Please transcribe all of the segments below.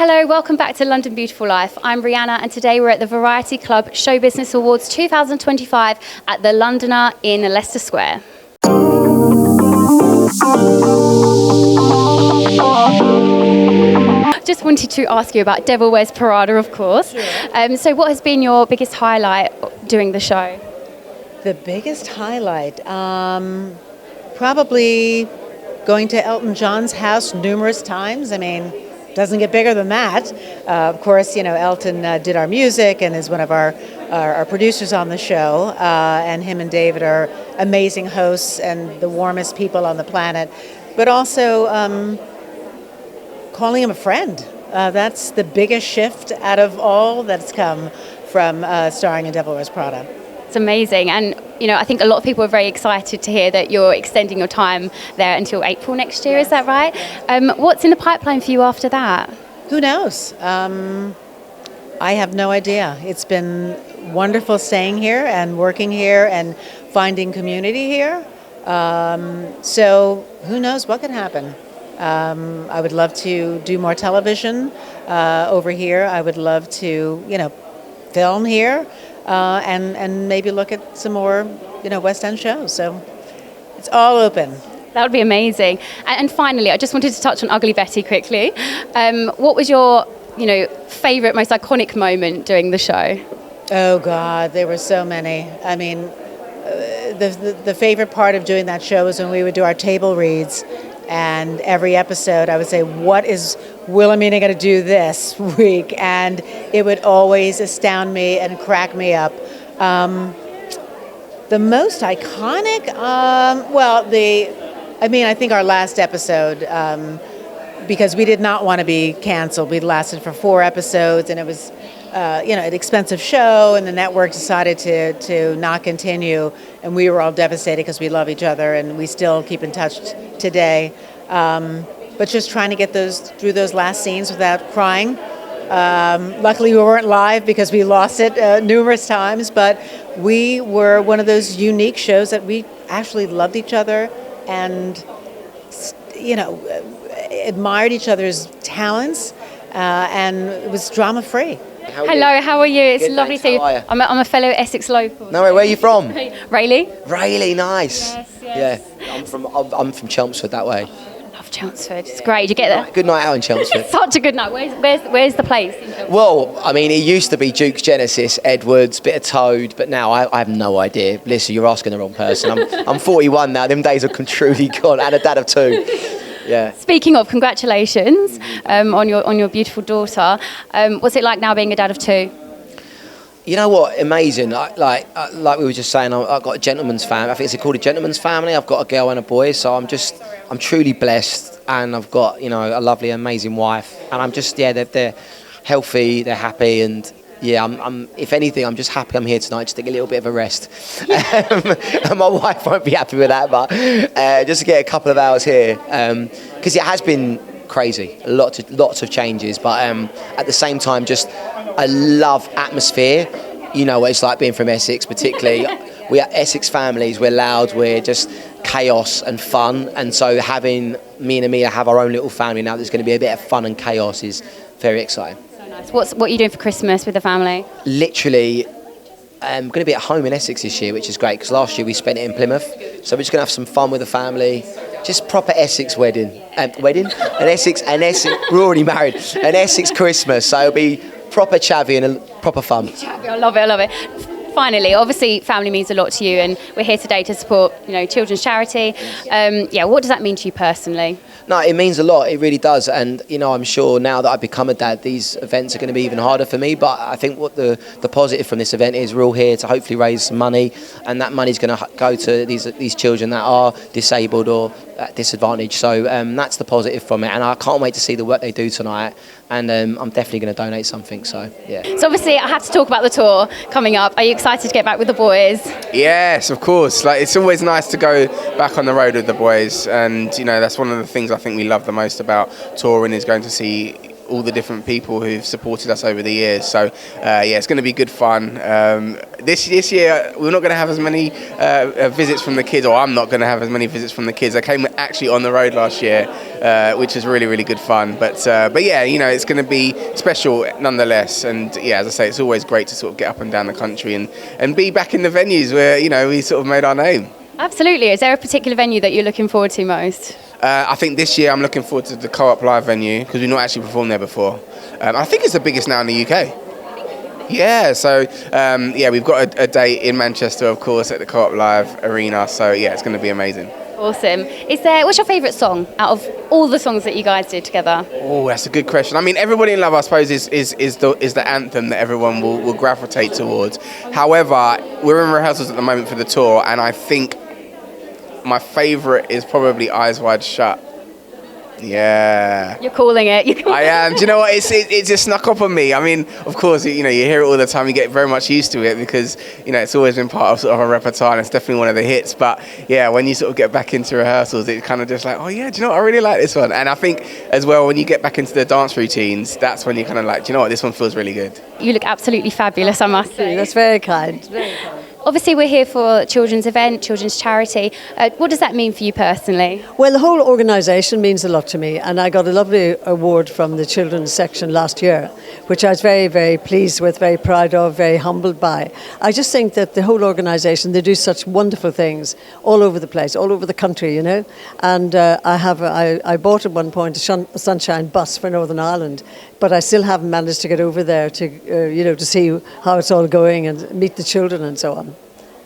Hello, welcome back to London Beautiful Life. I'm Rihanna and today we're at the Variety Club Showbusiness Awards 2025 at the Londoner in Leicester Square. Just wanted to ask you about Devil Wears Prada, of course. So what has been your biggest highlight during the show? The biggest highlight? Probably going to Elton John's house numerous times. I mean, doesn't get bigger than that. Of course, you know, Elton did our music and is one of our producers on the show. And him and David are amazing hosts and the warmest people on the planet. But also calling him a friend. That's the biggest shift out of all that's come from starring in Devil Wears Prada. It's amazing. And, you know, I think a lot of people are very excited to hear that you're extending your time there until April next year. Is that right? What's in the pipeline for you after that? Who knows? I have no idea. It's been wonderful staying here and working here and finding community here. So who knows what could happen? I would love to do more television over here. I would love to, you know, film here. And maybe look at some more, you know, West End shows. So it's all open. That would be amazing. And finally, I just wanted to touch on Ugly Betty quickly. What was your, you know, favourite, most iconic moment during the show? Oh God, there were so many. I mean, the favourite part of doing that show was when we would do our table reads. And every episode I would say, what is Wilhelmina going to do this week? And it would always astound me and crack me up. The most iconic, I think our last episode, because we did not want to be canceled. We lasted for 4 episodes and it was, an expensive show, and the network decided to not continue, and we were all devastated because we love each other and we still keep in touch today. But just trying to get through those last scenes without crying. Luckily, we weren't live because we lost it numerous times, but we were one of those unique shows that we actually loved each other and, you know, admired each other's talents, and it was drama-free. Hello, how are you? It's Good, lovely to thanks. see you. I'm a fellow Essex local. No way, where are you from? Rayleigh. Rayleigh, nice. Yes. Yeah, I'm from Chelmsford that way. Love Chelmsford. It's great. Did you get there? Good night out in Chelmsford. Such a good night. Where's the place? Well, I mean, it used to be Duke's Genesis, Edwards, bit of Toad, but now I have no idea. Listen, you're asking the wrong person. I'm 41 now. Them days are truly gone. And a dad of 2. Yeah. Speaking of, congratulations on your beautiful daughter. What's it like now being a dad of 2? You know what? Amazing. Like we were just saying, I've got a gentleman's family. I think it's called a gentleman's family. I've got a girl and a boy, so I'm truly blessed, and I've got, you know, a lovely, amazing wife, and I'm just, they're healthy, they're happy, and yeah, I'm if anything, I'm just happy I'm here tonight, just to get a little bit of a rest. And my wife won't be happy with that, but just to get a couple of hours here, because it has been crazy, lots of changes, but at the same time, just I love atmosphere. You know what it's like being from Essex, particularly. We are Essex families, we're loud, we're just chaos and fun, and so having me and Amia have our own little family now, there's going to be a bit of fun and chaos, is very exciting. So nice. What are you doing for Christmas with the family? Literally, I'm going to be at home in Essex this year, which is great, because last year we spent it in Plymouth, so we're just going to have some fun with the family. Just proper Essex wedding. An Essex, we're already married. An Essex Christmas, so it'll be proper chavvy and proper fun. Chavvy, I love it. Finally, obviously, family means a lot to you, and we're here today to support, you know, children's charity. What does that mean to you personally? No, it means a lot. It really does. And, you know, I'm sure now that I've become a dad, these events are going to be even harder for me. But I think what the positive from this event is, we're all here to hopefully raise some money, and that money's going to go to these children that are disabled or at disadvantage. So that's the positive from it. And I can't wait to see the work they do tonight. And I'm definitely going to donate something. So, yeah. So obviously, I have to talk about the tour coming up. Are you excited to get back with the boys? Yes, of course. Like, it's always nice to go back on the road with the boys, and you know, that's one of the things I think we love the most about touring, is going to see all the different people who've supported us over the years. So yeah, it's going to be good fun. This year we're not going to have as many visits from the kids, or I'm not going to have as many visits from the kids. I came actually on the road last year, which was really, really good fun. But yeah, you know, it's going to be special nonetheless. And yeah, as I say, it's always great to sort of get up and down the country and be back in the venues where, you know, we sort of made our name. Absolutely. Is there a particular venue that you're looking forward to most? I think this year I'm looking forward to the Co-op Live venue because we've not actually performed there before. I think it's the biggest now in the UK. Yeah, so yeah, we've got a date in Manchester, of course, at the Co-op Live Arena. So yeah, it's going to be amazing. Awesome. What's your favourite song out of all the songs that you guys did together? Oh, that's a good question. I mean, Everybody in Love, I suppose, is the anthem that everyone will gravitate towards. However, we're in rehearsals at the moment for the tour, and I think my favourite is probably Eyes Wide Shut. Yeah. You're calling it. I am. Do you know what? It just snuck up on me. I mean, of course, you know, you hear it all the time. You get very much used to it because, you know, it's always been part of sort of a repertoire, and it's definitely one of the hits. But yeah, when you sort of get back into rehearsals, it's kind of just like, oh yeah, do you know what? I really like this one. And I think as well, when you get back into the dance routines, that's when you kind of like, do you know what? This one feels really good. You look absolutely fabulous, I must say. That's very kind. Very kind. Obviously, we're here for a children's event, children's charity. What does that mean for you personally? Well, the whole organisation means a lot to me, and I got a lovely award from the children's section last year, which I was very, very pleased with, very proud of, very humbled by. I just think that the whole organisation, they do such wonderful things all over the place, all over the country, you know. And I bought at one point a Sunshine bus for Northern Ireland, but I still haven't managed to get over there to, you know, to see how it's all going and meet the children and so on.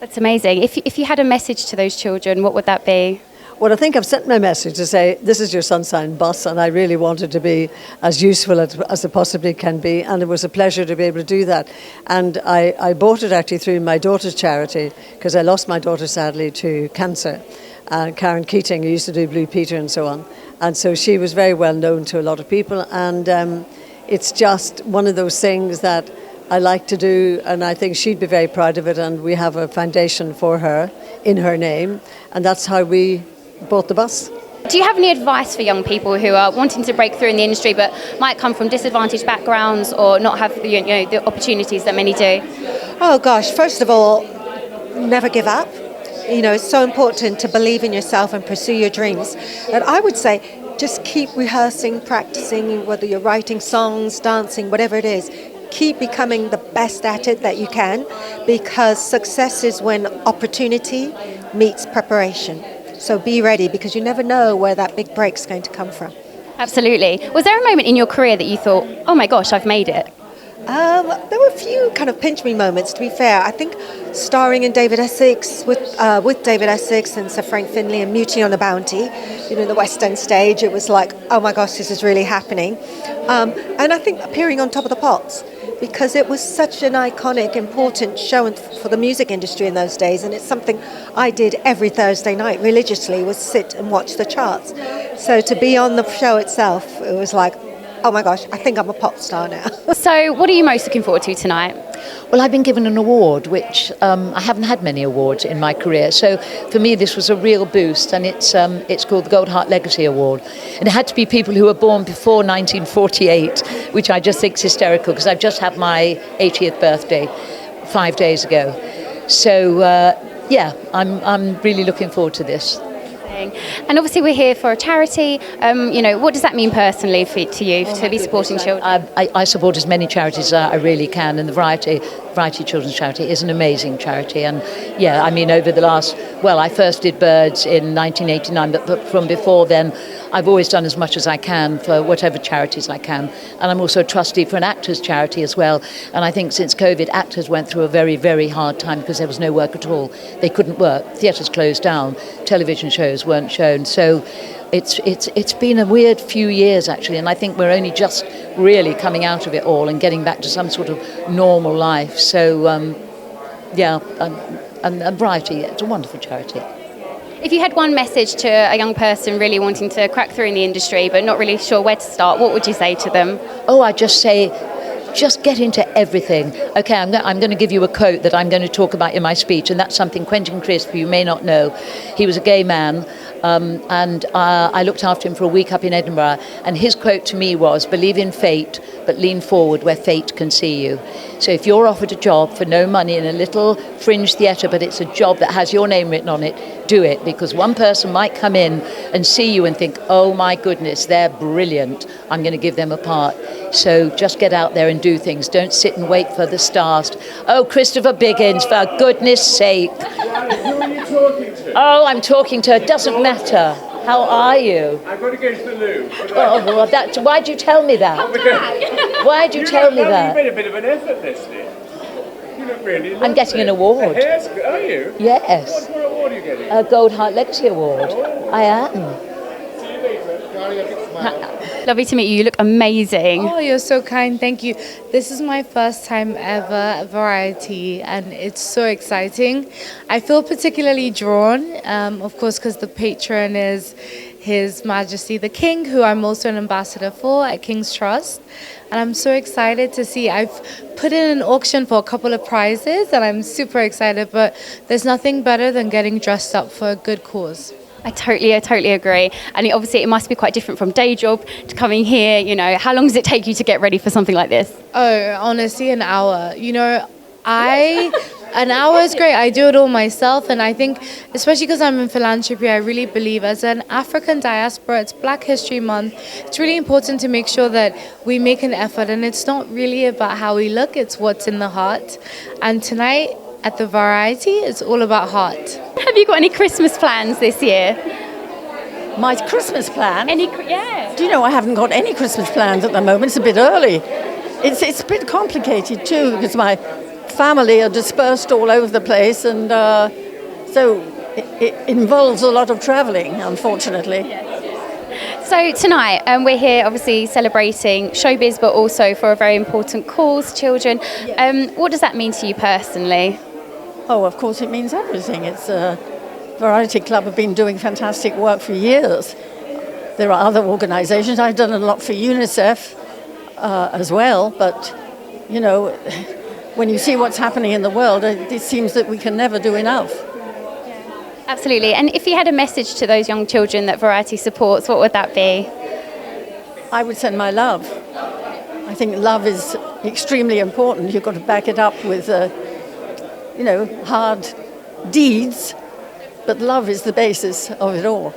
That's amazing. If you had a message to those children, what would that be? Well, I think I've sent my message to say, this is your Sunshine bus, and I really wanted to be as useful as it possibly can be, and it was a pleasure to be able to do that. And I bought it actually through my daughter's charity, because I lost my daughter, sadly, to cancer. Karen Keating, who used to do Blue Peter and so on. And so she was very well known to a lot of people, and it's just one of those things that I like to do, and I think she'd be very proud of it, and we have a foundation for her in her name, and that's how we bought the bus. Do you have any advice for young people who are wanting to break through in the industry but might come from disadvantaged backgrounds or not have the opportunities that many do? Oh gosh, first of all, never give up. You know, it's so important to believe in yourself and pursue your dreams. And I would say just keep rehearsing, practicing, whether you're writing songs, dancing, whatever it is. Keep becoming the best at it that you can, because success is when opportunity meets preparation. So be ready, because you never know where that big break's going to come from. Absolutely. Was there a moment in your career that you thought, oh my gosh, I've made it? There were a few kind of pinch me moments, to be fair. I think starring in David Essex with David Essex and Sir Frank Finlay and Mutiny on a Bounty, you know, the West End stage, it was like, oh my gosh, this is really happening. And I think appearing on Top of the Pops, because it was such an iconic, important show for the music industry in those days, and it's something I did every Thursday night religiously, was sit and watch the charts. So to be on the show itself, it was like, oh my gosh, I think I'm a pop star now. So what are you most looking forward to tonight? Well, I've been given an award, which I haven't had many awards in my career. So for me, this was a real boost, and it's called the Gold Heart Legacy Award. And it had to be people who were born before 1948, which I just think is hysterical, because I've just had my 80th birthday 5 days ago. So yeah, I'm really looking forward to this. And obviously we're here for a charity. What does that mean personally to you, to be supporting children? I support as many charities as I really can, and the Variety Children's Charity is an amazing charity. And yeah, I mean, over the last, I first did Birds in 1989, but from before then, I've always done as much as I can for whatever charities I can. And I'm also a trustee for an actors charity as well. And I think since COVID, actors went through a very, very hard time because there was no work at all. They couldn't work. Theatres closed down. Television shows weren't shown. So it's been a weird few years, actually. And I think we're only just really coming out of it all and getting back to some sort of normal life. So, and Variety, it's a wonderful charity. If you had one message to a young person really wanting to crack through in the industry but not really sure where to start, what would you say to them? Oh, I'd just say, just get into everything. Okay, I'm going to give you a quote that I'm going to talk about in my speech, and that's something Quentin Crisp, you may not know. He was a gay man, and I looked after him for a week up in Edinburgh, and his quote to me was, believe in fate, but lean forward where fate can see you. So if you're offered a job for no money in a little fringe theatre, but it's a job that has your name written on it, do it, because one person might come in and see you and think, oh my goodness, they're brilliant, I'm going to give them a part. So just get out there and do things. Don't sit and wait for the stars. Oh, Christopher Biggins, for goodness sake. Who are you talking to? Oh, I'm talking to her, doesn't matter. How are you? I've got to go to the loo. Oh, well, why'd you tell me that? Why'd you tell me that? You've made a bit of an effort, Lesley. You look really lovely. I'm getting an award. Are you? Yes. What award are you getting? A Gold Heart Legacy Award. I am. See you later. Darling, a big smile. Lovely to meet you. You look amazing. Oh, you're so kind. Thank you. This is my first time ever at Variety, and it's so exciting. I feel particularly drawn, of course, because the patron is His Majesty the King, who I'm also an ambassador for at King's Trust. And I'm so excited to see. I've put in an auction for a couple of prizes, and I'm super excited, but there's nothing better than getting dressed up for a good cause. I totally agree. And obviously it must be quite different from day job to coming here. You know, how long does it take you to get ready for something like this? Oh, honestly, an hour. You know, an hour is great. I do it all myself, and I think, especially because I'm in philanthropy, I really believe as an African diaspora, it's Black History Month, it's really important to make sure that we make an effort, and it's not really about how we look, it's what's in the heart. And tonight at the Variety, it's all about heart. Have you got any Christmas plans this year? My Christmas plan? Yeah. Do you know, I haven't got any Christmas plans at the moment. It's a bit early. It's a bit complicated too, because my family are dispersed all over the place, and so it involves a lot of travelling, unfortunately. So tonight, we're here obviously celebrating showbiz, but also for a very important cause, children. What does that mean to you personally? Oh, of course it means everything. It's Variety Club have been doing fantastic work for years. There are other organisations. I've done a lot for UNICEF as well, but, you know, when you see what's happening in the world, it seems that we can never do enough. Absolutely. And if you had a message to those young children that Variety supports, what would that be? I would send my love. I think love is extremely important. You've got to back it up with, you know, hard deeds, but love is the basis of it all.